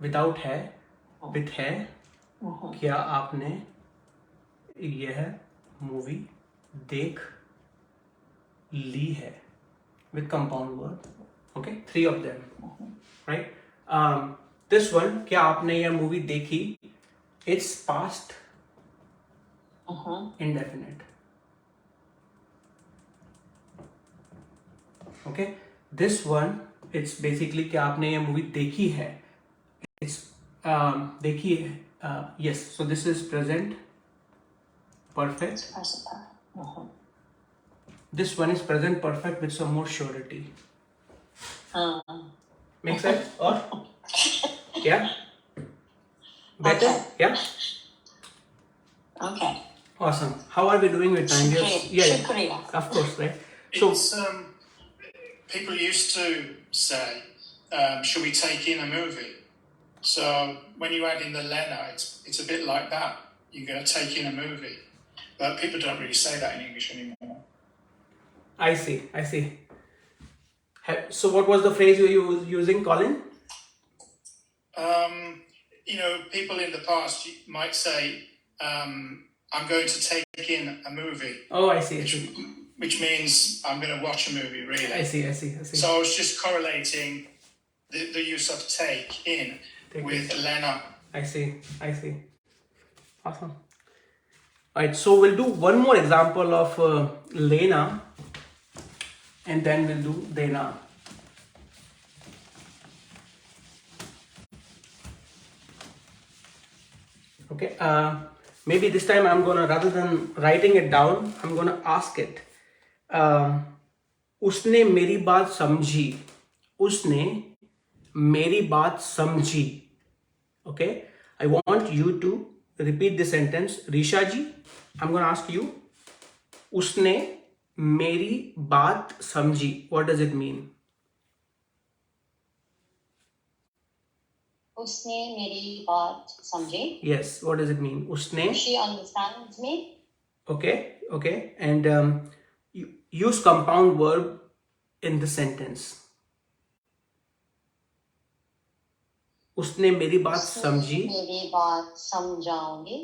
without है, with है. क्या आपने यह movie देख ली है? With compound verb. Okay, 3 of them. Right? This one, क्या आपने यह मूवी देखी? It's past indefinite. Okay, this one, it's basically क्या आपने ये मूवी देखी है? It's देखी है. Yes, so this is present perfect. This one is present perfect with some more surety. Make sense? Or yeah, better. Okay. Yeah. Okay. Awesome. How are we doing with time? Shukriya. Of course, right? So It's, people used to say, should we take in a movie? So when you add in the Lena, it's a bit like that. You're going to take in a movie. But people don't really say that in English anymore. I see. So what was the phrase you were using, Colin? People in the past might say, I'm going to take in a movie. Oh, I see. Which means I'm going to watch a movie, really. I see. So I was just correlating the use of take in with Lena. I see. Awesome. Alright, so we'll do one more example of Lena, and then we'll do Dena. Okay, maybe this time I'm gonna, rather than writing it down, I'm gonna ask it. उसने मेरी बात समझी. उसने मेरी बात समझी. Okay, I want you to repeat the sentence. Risha ji, I'm going to ask you. उसने मेरी बात समझी. What does it mean? उसने मेरी बात समझी. Yes, what does it mean? उसने. She understands me. Okay. And you use compound verb in the sentence. उसने मेरी बात समझी. मेरी बात समझाऊंगी.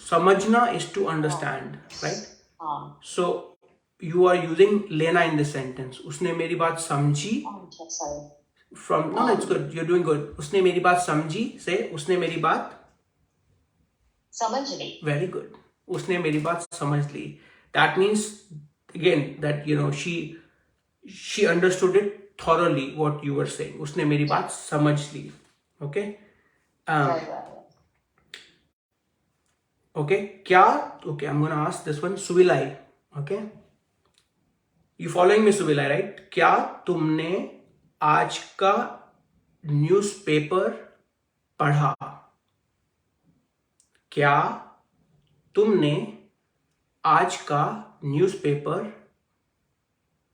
Samajhna is to understand, right? हाँ. So you are using लेना in the sentence. उसने मेरी बात समझी. Sorry. From no, it's good. You're doing good. उसने मेरी बात समझी से उसने मेरी बात समझ ली. Very good. उसने मेरी बात समझ ली. That means again that she understood it thoroughly what you were saying. उसने मेरी बात समझ ली. Okay. Very well. Okay. क्या? Okay. I'm gonna ask this one. Suvilai. Okay. You following me, Suvilai, right? क्या तुमने आज का न्यूज़पेपर पढ़ा? क्या तुमने आज का न्यूज़पेपर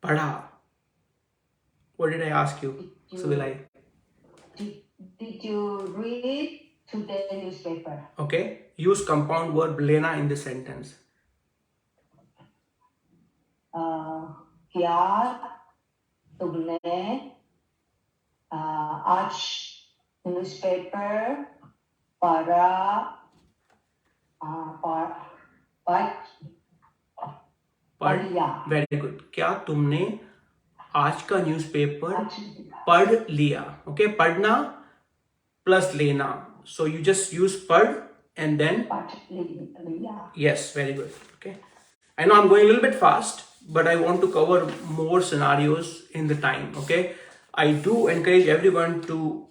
पढ़ा? What did I ask you, Suvilai? Did you read today's newspaper? Okay. Use compound verb लेना in the sentence. क्या तुमने आज न्यूज़पेपर पढ़ा? पढ़ लिया. Very good. क्या तुमने आज का न्यूज़पेपर पढ़ लिया? Okay. पढ़ना plus लेना. So you just use पढ़ and then. पढ़ लिया. Yes, very good. Okay. I know I'm going a little bit fast, but I want to cover more scenarios in the time. Okay. I do encourage everyone to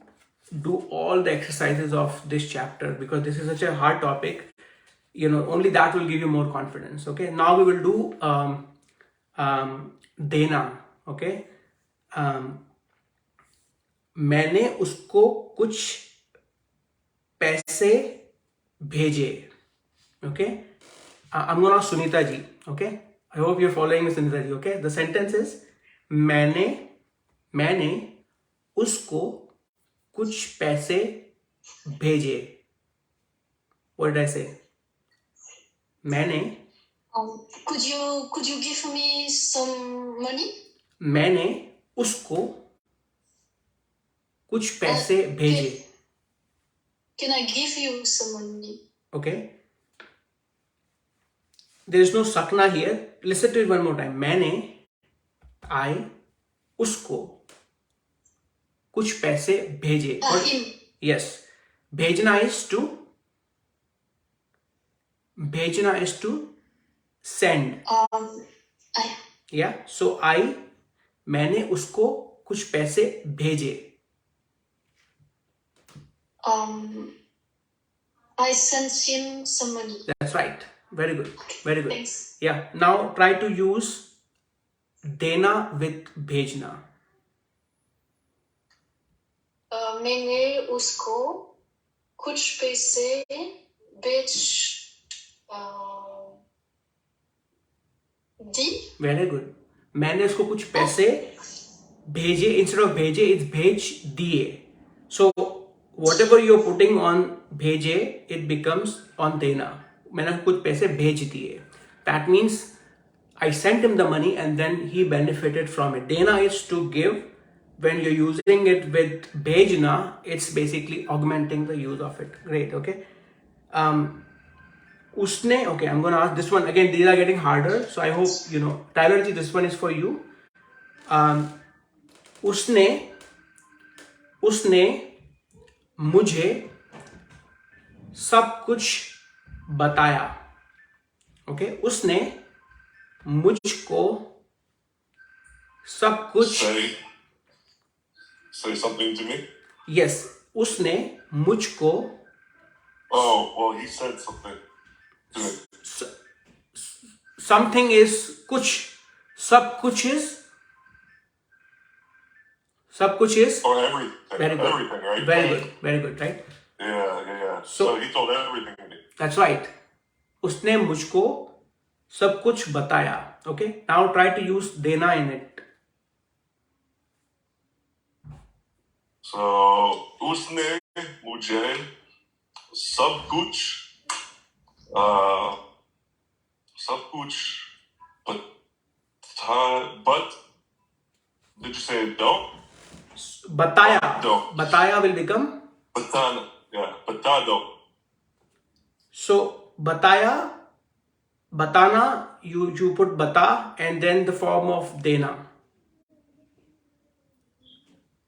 do all the exercises of this chapter because this is such a hard topic. Only that will give you more confidence. Okay. Now we will do देना. Okay. मैंने उसको कुछ पैसे भेजे. Okay. I'm gonna ask Sunita ji. Okay. I hope you're following me, Sunita ji. Okay. The sentence is मैंने उसको कुछ पैसे भेजे. What did I say? मैंने. Could you give me some money? मैंने उसको कुछ पैसे भेजे. Can I give you some money? Okay. There is no sakna here. Listen to it one more time. मैंने उसको कुछ पैसे भेजे. Him. Yes. भेजना is to send. Yeah. So मैंने उसको कुछ पैसे भेजे. I sent him some money. That's right. Very good. Very good. Thanks. Yeah. Now try to use देना with भेजना. मैंने उसको कुछ पैसे भेज दी. Very good. मैंने उसको कुछ पैसे भेजे. Instead of भेजे, it's भेज दिए. So whatever you're putting on भेजे, it becomes on देना. मैंने कुछ पैसे भेज दिए. That means I sent him the money and then he benefited from it. देना is to give. When you're using it with भेजना, it's basically augmenting the use of it. Great. Okay. उसने. Okay, I'm going to ask this one again. These are getting harder, so I hope Tyler ji, this one is for you. उसने मुझे सब कुछ बताया. Okay. उसने मुझको सब कुछ. Say something to me. Yes. उसने मुझको. Oh, well, he said something to me. something is kuch, sab kuch is Or everything. very good. Everything, right? Very good, right? Yeah. So So he told everything to me. that's right. उसने मुझको सब कुछ बताया. Okay. Now try to use देना in it. So उसने मुझे सब कुछ but did you say don't? बताया. No. बताया will become Batana. Yeah, batado. so बताया. Batana, you put bata and then the form of dena.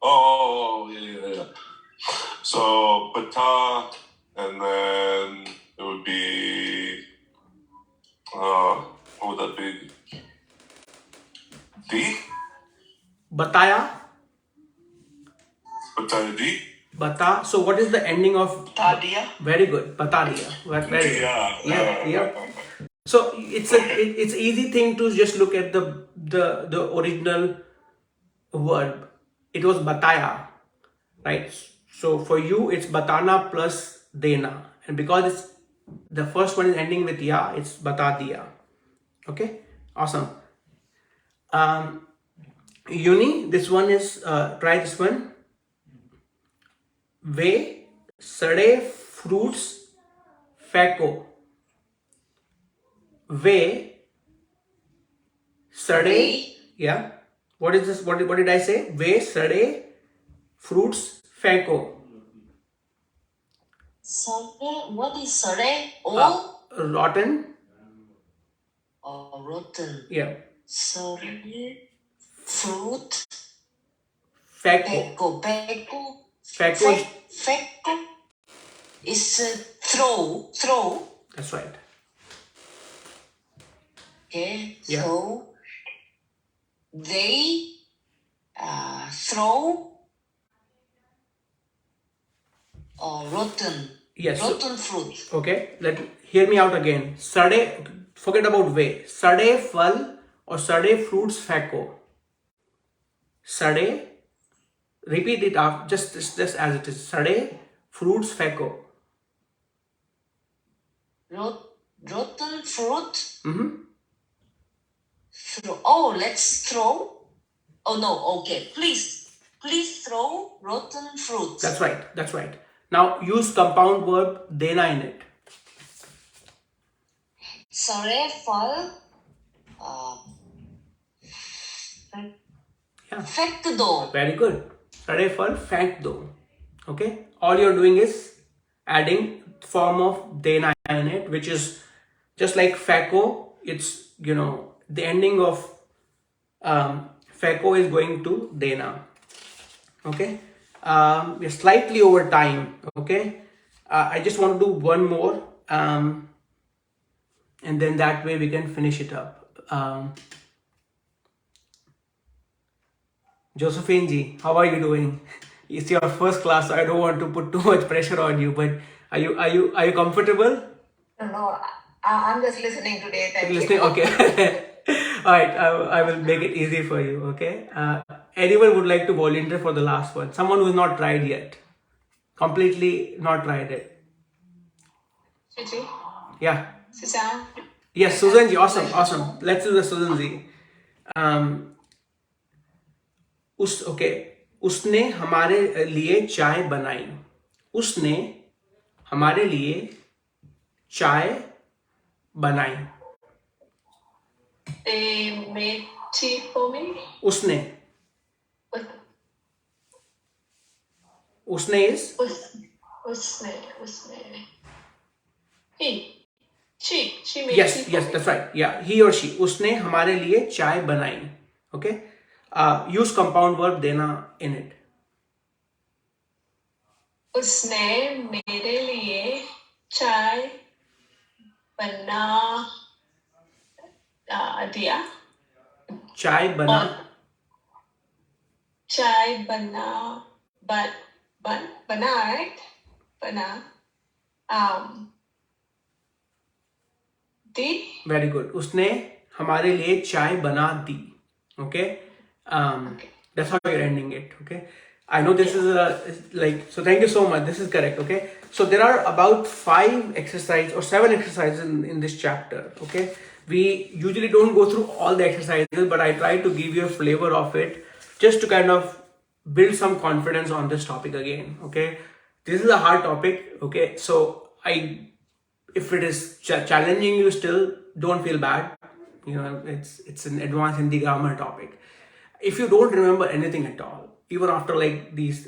Oh, yeah. So bata, and then it would be what would that be? D? Bataya. Bataya D? Bata. So what is the ending of? Tadia. Very good. Bata diya. Very good. Yeah. So it's easy thing to just look at the original verb. It was bataya, right? So for you it's batana plus dena, and because it's the first one is ending with ya, it's bata diya. Okay, awesome. Uni, this one is try this one. वे सड़े fruits फेंको. वे सड़े. Yeah. What is this? What did I say? वे सड़े fruits फेंको. What is sare? Oh, Rotten. rotten. Yeah. Sare. Fruit. फेंको. Fecko is throw. That's right. Okay, Yeah. so they throw rotten. Yes. Rotten fruit. Okay. Hear me out again. सड़े. Forget about वे. सड़े फल और सड़े fruits फेंको. सड़े. Repeat it out just as it is. सड़े fruits फेंको. Rotten fruit. Mm-hmm. Let's throw. Oh no, okay. Please throw rotten fruit. That's right. Now use compound verb dena in it. Sare fal. Yeah. Fekdo. Very good. Sade fal फेंक दो. Okay. All you're doing is adding form of dena in it, which is just like feko. It's the ending of feko is going to dena. Okay. We're slightly over time. Okay. I just want to do one more, and then that way we can finish it up. Josephine ji, how are you doing? It's your first class, so I don't want to put too much pressure on you. But are you comfortable? No, I'm just listening today. Thank Listening, you. okay. All right, I will make it easy for you. Okay. Anyone would like to volunteer for the last one? Someone who has not tried yet, completely not tried it. Chichi, Yeah. Susan. Yes, Susan ji, awesome. Let's do the Susan ji. उसने हमारे लिए चाय बनाई. उसने हमारे लिए चाय बनाई. They made tea for me. उसने is Usne. He. She made yes, tea for me. that's right. Yeah, he or she. उसने हमारे लिए चाय बनाई. Okay. Use compound verb देना in it. उसने मेरे लिए चाय बना दिया. चाय बना. Right? tea. Very good. उसने हमारे लिए चाय बना दी. Okay. Okay. That's how you're ending it. Okay. I know this is so thank you so much. This is correct. Okay. So there are about 5 exercises or 7 exercises in this chapter. Okay. We usually don't go through all the exercises, but I try to give you a flavor of it just to kind of build some confidence on this topic again. Okay. This is a hard topic. Okay. So if it is challenging you still, don't feel bad. You know, it's an advanced Hindi grammar topic. If you don't remember anything at all, even after like these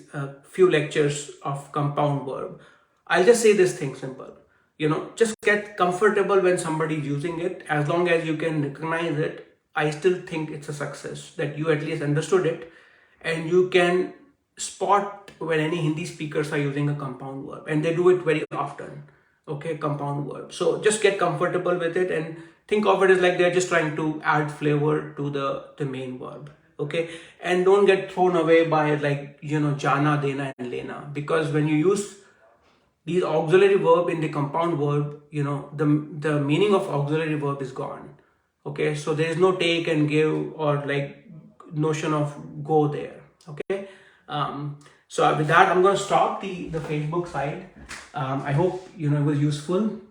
few lectures of compound verb, I'll just say this thing simple. You know, just get comfortable when somebody is using it. As long as you can recognize it, I still think it's a success that you at least understood it, and you can spot when any Hindi speakers are using a compound verb, and they do it very often. Okay, compound verb. So just get comfortable with it and think of it as like they're just trying to add flavor to the main verb. Okay, and don't get thrown away by like, you know, jana, dena and lena, because when you use these auxiliary verb in the compound verb, you know, the meaning of auxiliary verb is gone. Okay, so there is no take and give or like notion of go there. Okay. So with that, I'm going to stop the Facebook side. I hope, you know, it was useful.